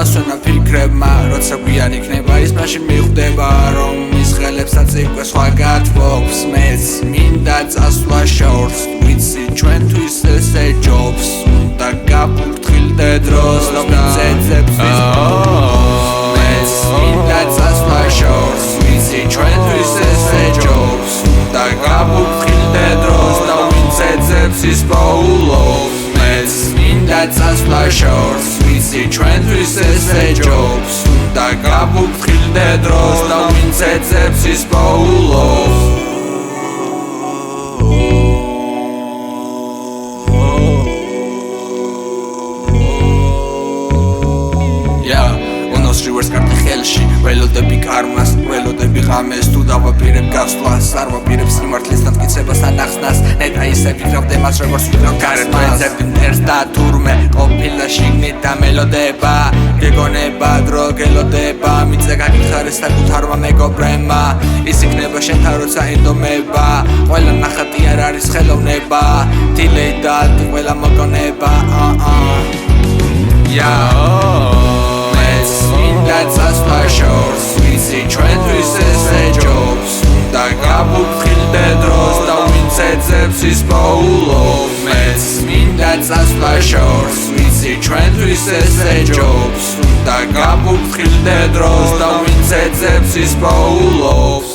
დასვენა ფიქრებმა როცა გვიან იქნება ის მაშინ მიხვდება რომ მის ხელებსაც იკვე სხვა გათბობს მეც მინდა წასვლა შორს ვიცი ჩვენთვის ესე ჯობს უნდა გაფრთხილდე დროს და ვიძეძებს მეც მინდა წასვლა შორს ვიცი ჩვენთვის ესე ჯობს უნდა გაფრთხილდე დროს და ვიძეძებს ის პოულობს მეც მინდა წასვლა შორს ვიცი ჩვენთვის ესე ჯობს უნდა გაფრთხილდე დროს და ვიძეძებს ის პოულობს Rivers კარტი ხელში ველოდები კარმას ველოდები ღამეს თუ დავაპირებ გასვლას არ ვაპირებ სიმართლის დამტკიცებას ან ახსნას ნეტა ისე ვიქრავდე მას როგორც ვიქრავ გარეთ მტერს და თურმე ყოფილა შიგნით და მელოდება გეგონება დრო გელოდება მიწე გაგითხარეს საკუთარმა მეგობრებმა ის იქნება შენთან როცა ინდომება ყველა ნახატი არ არის ხელოვნება დილე და ალტი ყველა მოგონება მინდა წასვლა შორს ვიცი ჩვენთვის ესე ჯობს უნდა გაფრთხილდე დროს და ვიძეძებს ის პოულობს მეც მინდა წასვლა შორს ვიცი ჩვენთვის ესე ჯობს უნდა გაფრთხილდე დროს და ვიძეძებს ის პოულობს